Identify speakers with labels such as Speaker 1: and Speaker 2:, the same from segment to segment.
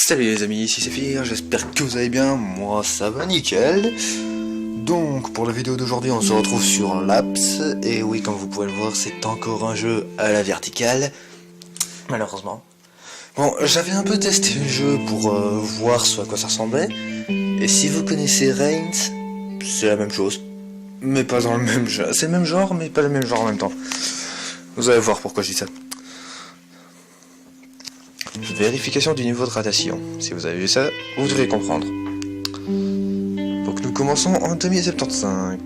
Speaker 1: Salut les amis, ici c'est Fir, j'espère que vous allez bien, moi ça va nickel. Donc pour la vidéo d'aujourd'hui on se retrouve sur Laps, et oui comme vous pouvez le voir c'est encore un jeu à la verticale, malheureusement. Bon, j'avais un peu testé le jeu pour voir ce à quoi ça ressemblait, et si vous connaissez Reigns, c'est la même chose, mais pas dans le même jeu. C'est le même genre mais pas le même genre en même temps. Vous allez voir pourquoi je dis ça. Vérification du niveau de radiation. Si vous avez vu ça, vous devriez comprendre. Donc nous commençons en 2075.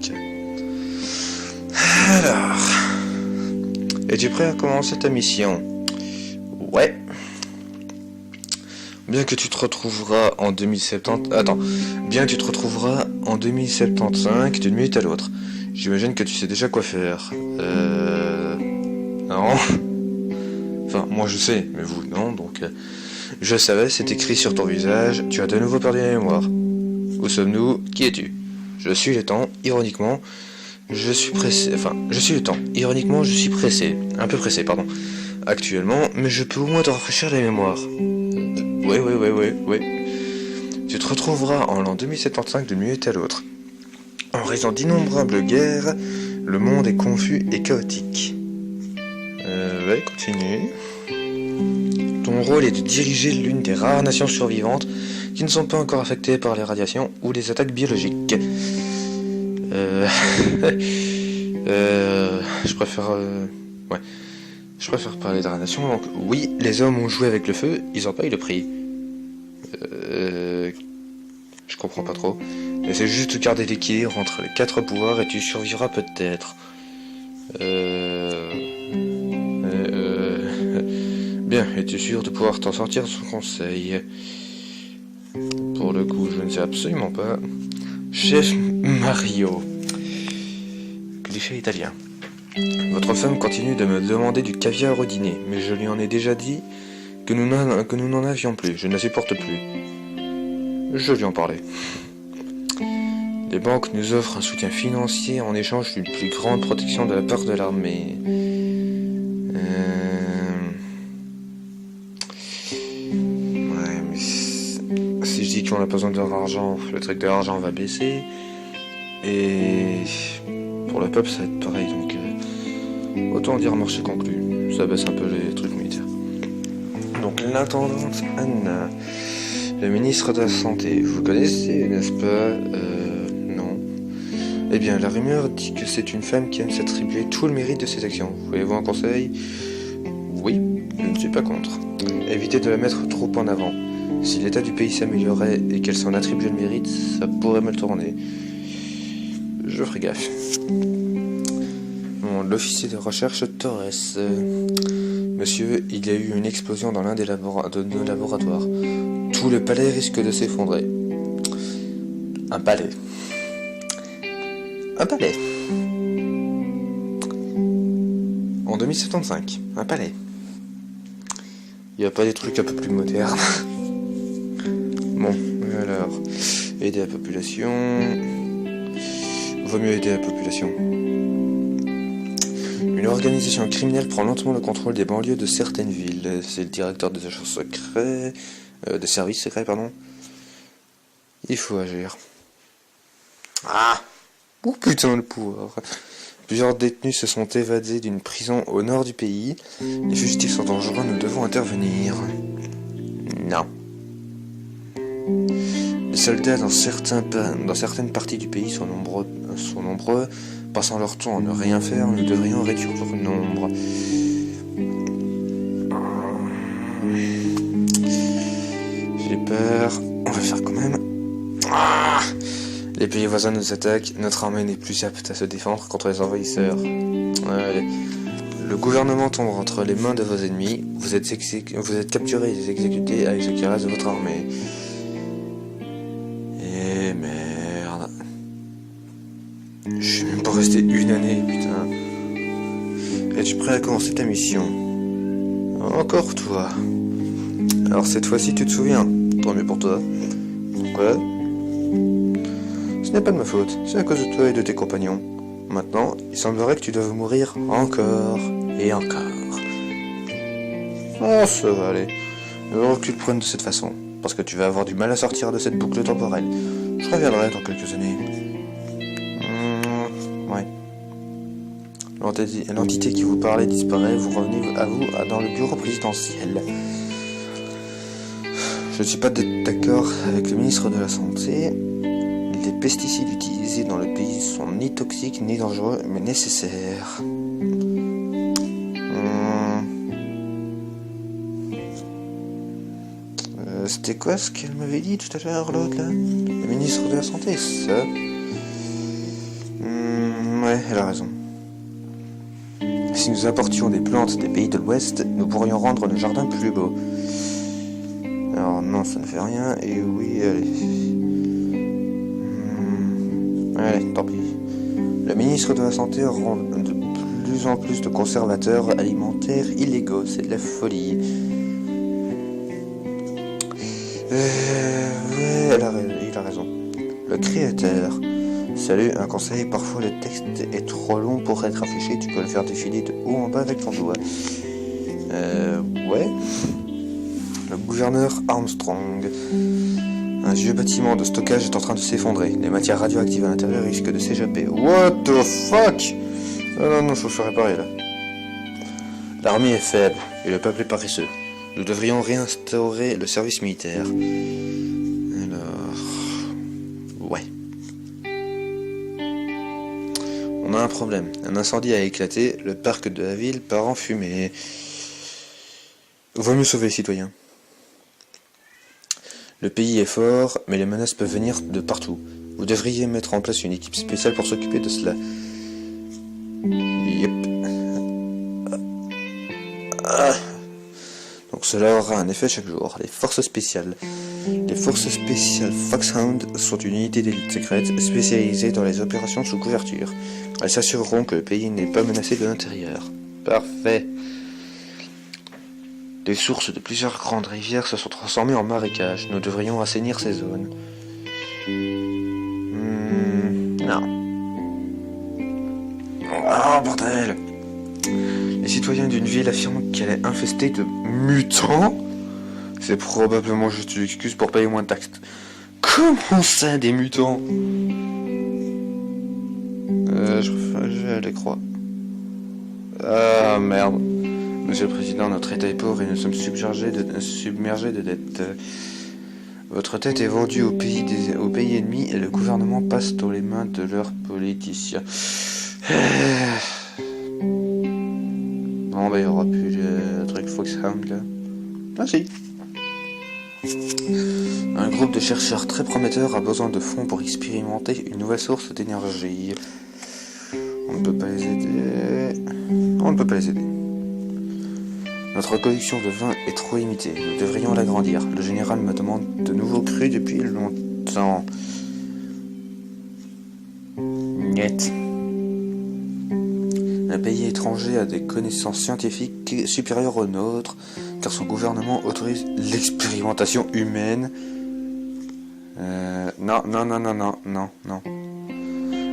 Speaker 1: Alors... Es-tu prêt à commencer ta mission? Ouais. Bien que tu te retrouveras en 2070... Attends. Bien que tu te retrouveras en 2075 d'une minute à l'autre. J'imagine que tu sais déjà quoi faire. Non. Enfin, moi je sais, mais vous non, donc... je savais, c'est écrit sur ton visage, tu as de nouveau perdu la mémoire. Où sommes-nous? Qui es-tu? Je suis le temps, ironiquement, je suis pressé... Enfin, je suis le temps, ironiquement, je suis pressé. Un peu pressé, pardon. Actuellement, mais je peux au moins te rafraîchir la mémoire. Oui. Tu te retrouveras en l'an 2075 d'une minute à l'autre. En raison d'innombrables guerres, le monde est confus et chaotique. Ouais, continue. Ton rôle est de diriger l'une des rares nations survivantes qui ne sont pas encore affectées par les radiations ou les attaques biologiques. Je préfère... Ouais. Je préfère parler de radiation, donc oui, les hommes ont joué avec le feu, ils en payent le prix. Je comprends pas trop. Essaie juste de garder l'équilibre entre les 4 pouvoirs et tu survivras peut-être. Bien, es-tu sûr de pouvoir t'en sortir sans conseil? Pour le coup, je ne sais absolument pas. Chef Mario. Cliché italien. Votre femme continue de me demander du caviar au dîner, mais je lui en ai déjà dit que nous n'en avions plus. Je ne la supporte plus. Je lui en parlais. Les banques nous offrent un soutien financier en échange d'une plus grande protection de la part de l'armée. Si je dis qu'on a pas besoin de leur argent, le truc de l'argent va baisser. Et pour le peuple, ça va être pareil. Donc, autant dire marché conclu. Ça baisse un peu les trucs militaires. Donc, l'intendante Anna, le ministre de la Santé, vous connaissez, n'est-ce pas? Non. Eh bien, la rumeur dit que c'est une femme qui aime s'attribuer tout le mérite de ses actions. Voulez-vous un conseil? Oui, je ne suis pas contre. Évitez de la mettre trop en avant. Si l'état du pays s'améliorait et qu'elle s'en attribuait le mérite, ça pourrait mal tourner. Je ferai gaffe. Bon, l'officier de recherche Torres. Monsieur, il y a eu une explosion dans l'un de nos laboratoires. Tout le palais risque de s'effondrer. Un palais. Un palais. En 2075, un palais. Il n'y a pas des trucs un peu plus modernes? Bon, alors, aider la population... Vaut mieux aider la population. Une organisation criminelle prend lentement le contrôle des banlieues de certaines villes. C'est le directeur des achats secrets... des services secrets, pardon. Il faut agir. Ah! Oh putain, le pouvoir. Plusieurs détenus se sont évadés d'une prison au nord du pays. Les fugitifs sont dangereux, nous devons intervenir. Non. Les soldats dans certaines parties du pays sont nombreux, passant leur temps à ne rien faire, nous devrions réduire leur nombre. J'ai peur, on va le faire quand même. Ah, les pays voisins nous attaquent, notre armée n'est plus apte à se défendre contre les envahisseurs. Le gouvernement tombe entre les mains de vos ennemis, vous êtes capturés et exécutés avec ce qui reste de votre armée. Et merde. Je suis même pas resté une année, putain. Es-tu prêt à commencer ta mission? Encore toi. Alors cette fois-ci tu te souviens, tant mieux pour toi. Pourquoi? Ce n'est pas de ma faute, c'est à cause de toi et de tes compagnons. Maintenant, il semblerait que tu doives mourir encore et encore. Oh, ça va aller. Ne recule prenne de cette façon. parce que tu vas avoir du mal à sortir de cette boucle temporelle. Je reviendrai dans quelques années. Ouais. L'entité qui vous parlait disparaît, vous revenez à vous dans le bureau présidentiel. Je ne suis pas d'accord avec le ministre de la Santé. Les pesticides utilisés dans le pays sont ni toxiques ni dangereux, mais nécessaires. C'était quoi ce qu'elle m'avait dit tout à l'heure, l'autre, là? Le ministre de la Santé, ça? Ouais, elle a raison. Si nous importions des plantes des pays de l'Ouest, nous pourrions rendre le jardin plus beau. Alors non, ça ne fait rien, et oui, allez. Allez, tant pis. Le ministre de la Santé rend de plus en plus de conservateurs alimentaires illégaux, c'est de la folie. Ouais, il a raison. Le créateur. Salut, un conseil, parfois le texte est trop long pour être affiché, tu peux le faire défiler de haut en bas avec ton doigt. Ouais. Le gouverneur Armstrong. Un vieux bâtiment de stockage est en train de s'effondrer. Les matières radioactives à l'intérieur risquent de s'échapper. What the fuck? Ah non, faut se réparer là. L'armée est faible et le peuple est paresseux. Nous devrions réinstaurer le service militaire. Alors... Ouais. On a un problème. Un incendie a éclaté, le parc de la ville part en fumée. Vaut mieux sauver les citoyens. Le pays est fort, mais les menaces peuvent venir de partout. Vous devriez mettre en place une équipe spéciale pour s'occuper de cela. Yep. Donc cela aura un effet chaque jour. Les forces spéciales. Les forces spéciales Foxhound sont une unité d'élite secrète spécialisée dans les opérations sous couverture. Elles s'assureront que le pays n'est pas menacé de l'intérieur. Parfait. Les sources de plusieurs grandes rivières se sont transformées en marécages. Nous devrions assainir ces zones. Non. Oh bordel! Les citoyens d'une ville affirment qu'elle est infestée de mutants. C'est probablement juste une excuse pour payer moins de taxes. Comment ça, des mutants? Je les crois. Ah merde. Monsieur le Président, notre État est pauvre et nous sommes submergés de dettes. Votre tête est vendue au pays ennemis et le gouvernement passe dans les mains de leurs politiciens. Non, bah il n'y aura plus le truc Foxhound là. Ah si. Un groupe de chercheurs très prometteurs a besoin de fonds pour expérimenter une nouvelle source d'énergie. On ne peut pas les aider. Notre collection de vin est trop limitée. Nous devrions l'agrandir. Le général me demande de nouveaux crus depuis longtemps. Niet. Un pays étranger a des connaissances scientifiques supérieures aux nôtres, car son gouvernement autorise l'expérimentation humaine. Non.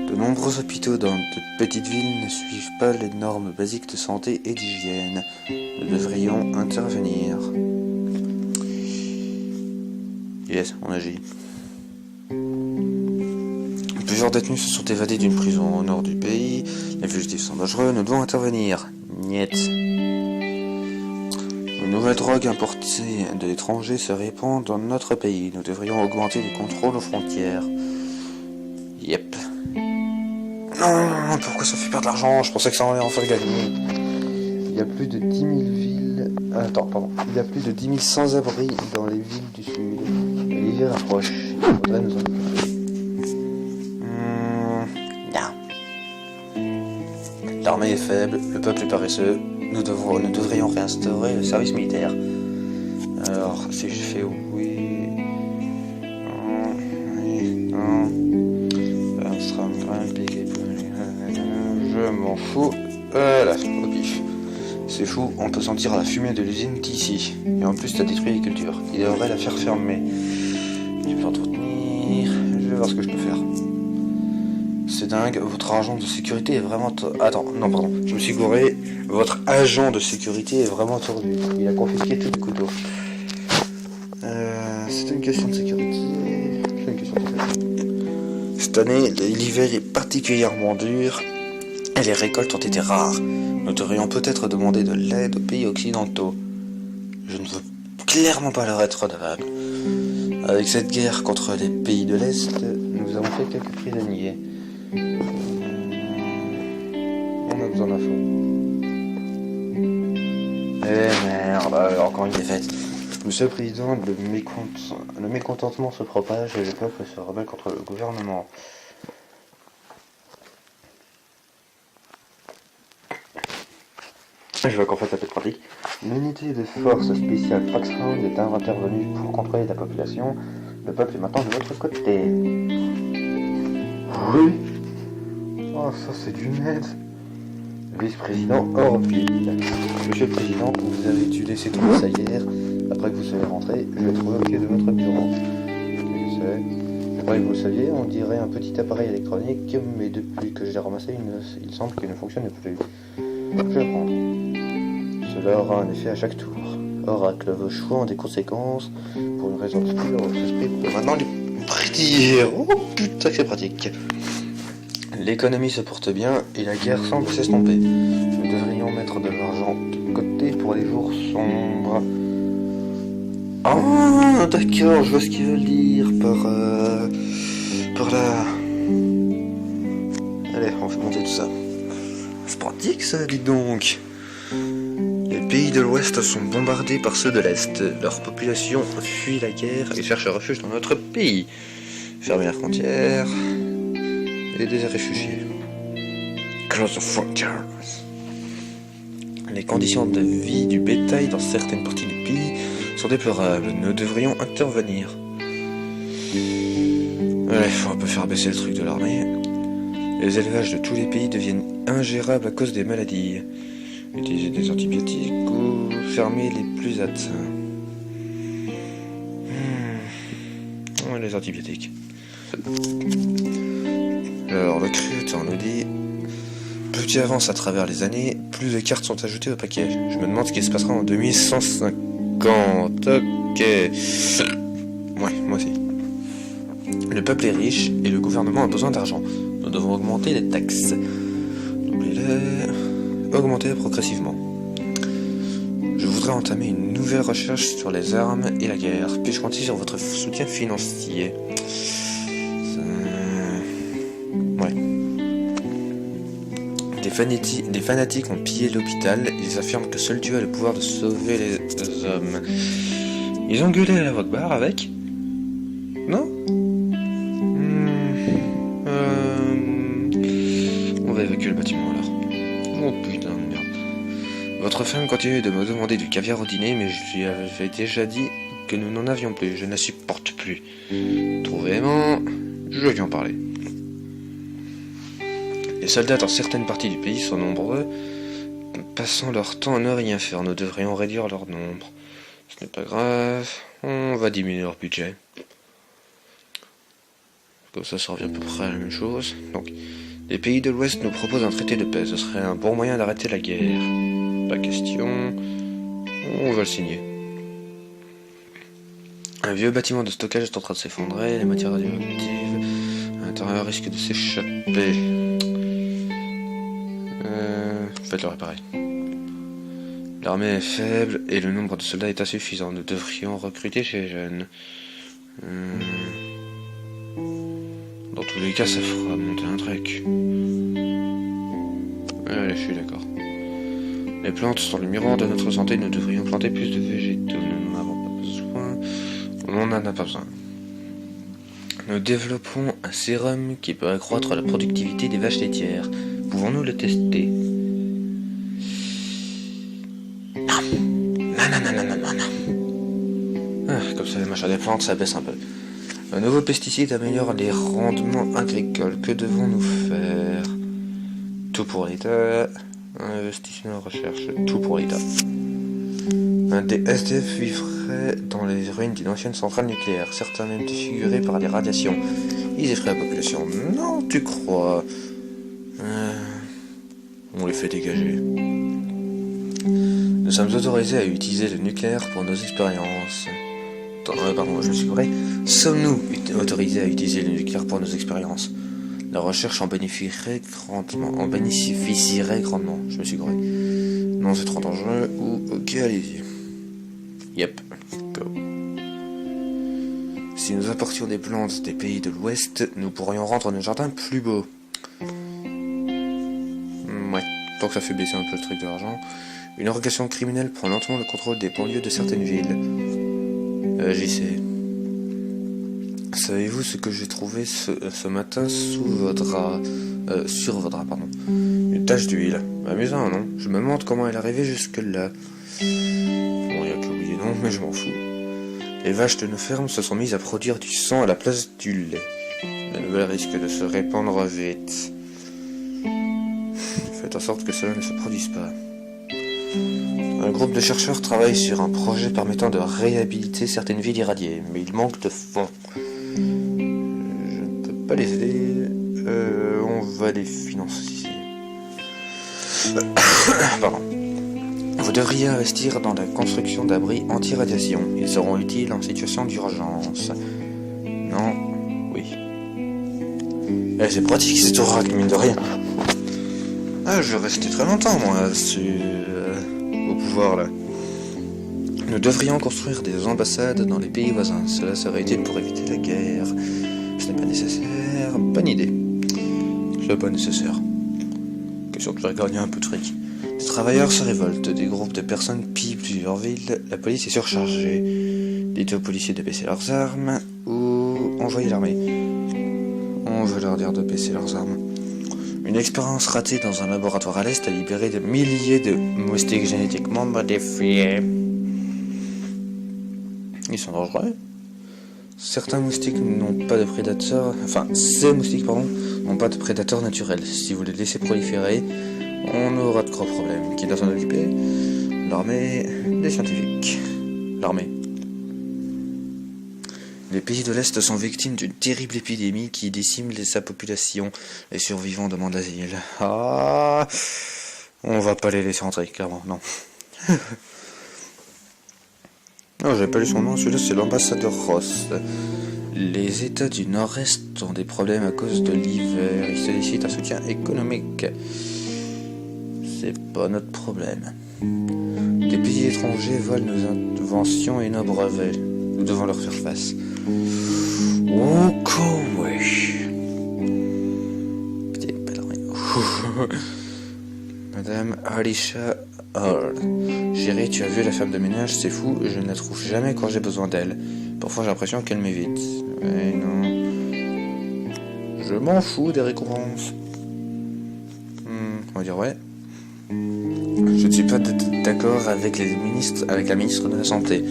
Speaker 1: De nombreux hôpitaux dans de petites villes ne suivent pas les normes basiques de santé et d'hygiène. Nous devrions intervenir. Yes, on agit. Plusieurs détenus se sont évadés d'une prison au nord du pays. Les fugitifs sont dangereux, nous devons intervenir. Niet. Une nouvelle drogue importée de l'étranger se répand dans notre pays. Nous devrions augmenter les contrôles aux frontières. Yep. Non, pourquoi ça fait perdre de l'argent? Je pensais que ça en allait enfin gagner. Il y a plus de 10 000 villes... Il y a plus de 10 000 sans-abri dans les villes du sud. L'hiver approche. Il faudrait nous en occuper. Non. L'armée est faible, le peuple est paresseux. Nous devrions réinstaurer le service militaire. Alors, si je fais oui... Non... Je m'en fous. Voilà, au pif. C'est fou, on peut sentir la fumée de l'usine d'ici. Et en plus, t'as détruit les cultures. Il devrait la faire fermer. Je peux l'entretenir. Je vais voir ce que je peux faire. C'est dingue, votre agent de sécurité est vraiment... Attends, non, pardon. Je me suis gouré. Votre agent de sécurité est vraiment tordu. Il a confisqué tous les couteaux. C'est question de sécurité. C'est une question de sécurité. Cette année, l'hiver est particulièrement dur et les récoltes ont été rares. Nous devrions peut-être demander de l'aide aux pays occidentaux. Je ne veux clairement pas leur être redevable. Avec cette guerre contre les pays de l'Est, nous avons fait quelques prisonniers. On a besoin d'infos. Eh merde, encore une défaite. Monsieur le Président, le mécontentement se propage et le peuple se rebelle contre le gouvernement. Je vois qu'en fait ça peut être pratique. L'unité de force spéciale Foxhound est intervenue pour contrôler la population. Le peuple est maintenant de votre côté. Oui. Oh, ça c'est du net. Vice-président Orville. Monsieur le Président, vous avez dû laisser tomber ça hier. Après que vous soyez rentré, je l'ai trouvé au pied de votre bureau. Je sais. Après que vous le saviez, on dirait un petit appareil électronique, mais depuis que je l'ai ramassé, il semble qu'il ne fonctionne plus. Je vais prendre. Cela aura un effet à chaque tour. Oracle, vos choix ont des conséquences. Pour une raison obscure, votre esprit peut maintenant les prédire. Oh putain, c'est pratique. L'économie se porte bien et la guerre semble s'estomper. Nous devrions mettre de l'argent de côté pour les jours sombres. Ah, d'accord, je vois ce qu'ils veulent dire par là. Allez, on fait monter tout ça. C'est pratique ça, dites donc. Les pays de l'Ouest sont bombardés par ceux de l'Est. Leur population fuit la guerre et cherche refuge dans notre pays. Fermer la frontière. Aider les réfugiés. Close the frontiers. Les conditions de vie du bétail dans certaines parties du pays sont déplorables. Nous devrions intervenir. Allez, on peut faire baisser le truc de l'armée. Les élevages de tous les pays deviennent ingérables à cause des maladies. Utiliser des antibiotiques ou fermer les plus atteints. Les antibiotiques. Alors, le créateur nous dit... Plus tu avances à travers les années, plus de cartes sont ajoutées au paquet. Je me demande ce qui se passera en 2150. Ok. Ouais, moi aussi. Le peuple est riche et le gouvernement a besoin d'argent. Nous devons augmenter les taxes. N'oubliez-les. Augmenter progressivement. Je voudrais entamer une nouvelle recherche sur les armes et la guerre. Puis-je compter sur votre soutien financier? Ouais. Des fanatiques ont pillé l'hôpital. Ils affirment que seul Dieu a le pouvoir de sauver les hommes. Ils ont gueulé à la Rockbar avec? Non? On va évacuer le bâtiment alors. Oh putain de merde. Votre femme continue de me demander du caviar au dîner, mais je lui avais déjà dit que nous n'en avions plus. Je ne la supporte plus. Trop véhément, je lui en parler. Les soldats dans certaines parties du pays sont nombreux, passant leur temps à ne rien faire. Nous devrions réduire leur nombre. Ce n'est pas grave, on va diminuer leur budget. Comme ça revient à peu près à la même chose. Donc, les pays de l'Ouest nous proposent un traité de paix. Ce serait un bon moyen d'arrêter la guerre. Pas question. On va le signer. Un vieux bâtiment de stockage est en train de s'effondrer. Les matières radioactives à l'intérieur risquent de s'échapper. Faites-le réparer. L'armée est faible et le nombre de soldats est insuffisant. Nous devrions recruter chez les jeunes. Dans tous les cas, ça fera monter un truc. Allez, je suis d'accord. Les plantes sont le miroir de notre santé. Nous devrions planter plus de végétaux. Nous n'en avons pas besoin. On n'en a pas besoin. Nous développons un sérum qui peut accroître la productivité des vaches laitières. Pouvons-nous le tester? Non. Comme ça, les machins des plantes, ça baisse un peu. Un nouveau pesticide améliore les rendements agricoles. Que devons-nous faire? Tout pour l'État. Investissement en recherche. Tout pour l'État. Un des SDF vivrait dans les ruines d'une ancienne centrale nucléaire. Certains même défigurés par les radiations. Ils effraient la population. Non, tu crois? On les fait dégager. Nous sommes autorisés à utiliser le nucléaire pour nos expériences. pardon, je me suis gouré. Sommes-nous autorisés à utiliser le nucléaire pour nos expériences? La recherche en bénéficierait grandement. Je me suis gouré. Non, c'est trop dangereux. Ou ok, allez-y. Yep. Go. Si nous apportions des plantes des pays de l'Ouest, nous pourrions rendre nos jardins plus beaux. Ouais, tant que ça fait baisser un peu le truc de l'argent. Une organisation criminelle prend lentement le contrôle des banlieues de certaines villes. J'y sais. Savez-vous ce que j'ai trouvé ce matin sur votre drap, pardon. Une tache d'huile. Amusant, non? Je me demande comment elle est arrivée jusque-là. Bon, il y a que oui et non, mais je m'en fous. Les vaches de nos fermes se sont mises à produire du sang à la place du lait. La nouvelle risque de se répandre vite. Faites en sorte que cela ne se produise pas. Un groupe de chercheurs travaille sur un projet permettant de réhabiliter certaines villes irradiées, mais il manque de fonds. Je ne peux pas les aider. On va les financer. Pardon. Vous devriez investir dans la construction d'abris anti-radiation. Ils seront utiles en situation d'urgence. Non? Oui. C'est pratique cet oracle, mine de rien. Ah, je vais rester très longtemps, moi, au pouvoir, là. Nous devrions construire des ambassades dans les pays voisins. Cela serait utile pour éviter la guerre. Ce n'est pas nécessaire. Bonne idée. C'est pas nécessaire. Question de faire gagner un peu de fric. Des travailleurs se révoltent. Des groupes de personnes pillent plusieurs villes. La police est surchargée. Dites aux policiers de baisser leurs armes ou envoyer l'armée. On veut leur dire de baisser leurs armes. Une expérience ratée dans un laboratoire à l'Est a libéré de milliers de moustiques génétiquement modifiés. Ils sont dangereux. Certains moustiques n'ont pas de prédateurs... Enfin, ces moustiques, pardon, n'ont pas de prédateurs naturels. Si vous les laissez proliférer, on aura de gros problèmes. Qui doit s'en occuper? L'armée... des scientifiques. L'armée. Les pays de l'Est sont victimes d'une terrible épidémie qui décime sa population. Les survivants demandent asile. Ah, on va pas les laisser entrer, clairement, non. Non, j'avais pas lu son nom, celui-là c'est l'ambassadeur Ross. Les États du Nord-Est ont des problèmes à cause de l'hiver. Ils sollicitent un soutien économique. C'est pas notre problème. Des pays étrangers volent nos inventions et nos brevets. Nous devons leur faire face. Oh, oui. Putain, pas de rien. Madame Alicia Hall. Chérie, tu as vu la femme de ménage, c'est fou, je ne la trouve jamais quand j'ai besoin d'elle. Parfois j'ai l'impression qu'elle m'évite. Mais non. Je m'en fous des récompenses. On va dire ouais. Je ne suis pas d'accord avec la ministre de la Santé.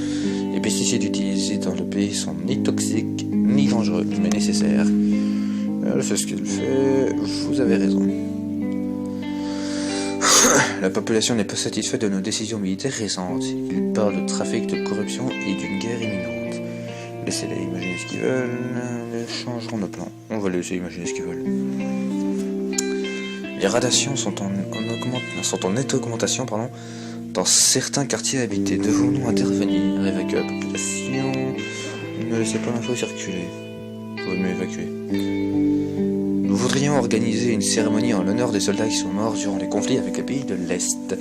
Speaker 1: Les pesticides utilisés dans le pays sont ni toxiques, ni dangereux, mais nécessaires. Elle fait ce qu'elle fait, vous avez raison. La population n'est pas satisfaite de nos décisions militaires récentes. Ils parlent de trafic, de corruption et d'une guerre imminente. Laissez-les imaginer ce qu'ils veulent, ils changeront nos plans. On va les laisser imaginer ce qu'ils veulent. Les radiations sont en nette augmentation, dans certains quartiers habités. Devons-nous intervenir, évacuer la population? Ne laissez pas l'info circuler. Vaut mieux évacuer. Nous voudrions organiser une cérémonie en l'honneur des soldats qui sont morts durant les conflits avec les pays de l'Est.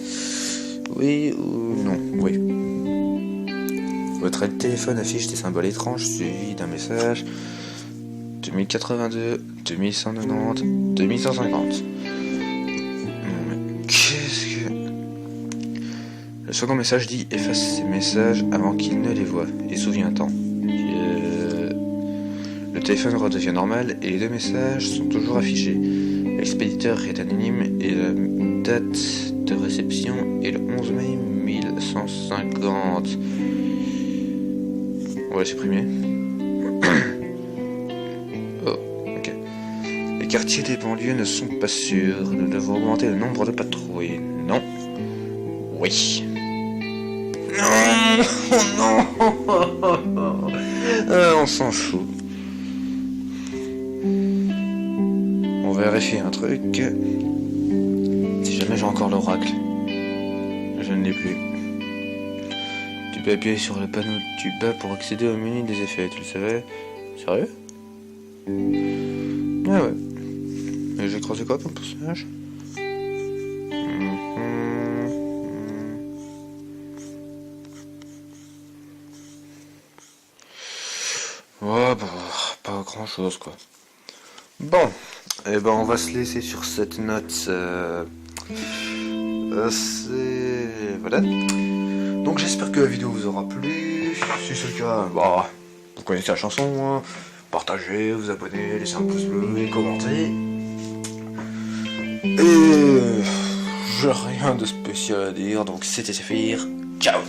Speaker 1: Oui ou non? Oui. Votre téléphone affiche des symboles étranges suivis d'un message 2082, 2190, 2150. Qu'est-ce que... Le second message dit efface ces messages avant qu'il ne les voie. Et souviens-t'en. Le téléphone redevient normal et les deux messages sont toujours affichés. L'expéditeur est anonyme et la date de réception est le 11 mai 1150. On va les supprimer. Oh, ok. Les quartiers des banlieues ne sont pas sûrs. Nous devons augmenter le nombre de patrouilles. Non. Oui. Non. Oh non. On s'en fout. On va vérifier un truc. Si jamais j'ai encore l'oracle. Je ne l'ai plus. Tu peux appuyer sur le panneau du bas pour accéder au menu des effets, tu le savais? Sérieux? Ah ouais. Et j'ai croisé quoi comme personnage? Ouais, bah, pas grand chose quoi. Bon, et ben on va se laisser sur cette note assez... Voilà. Donc j'espère que la vidéo vous aura plu. Si c'est le cas, bah, vous connaissez la chanson, hein. Partagez, vous abonnez, laissez un pouce bleu et commentez. Et j'ai rien de spécial à dire, donc c'était Saphir. Ciao.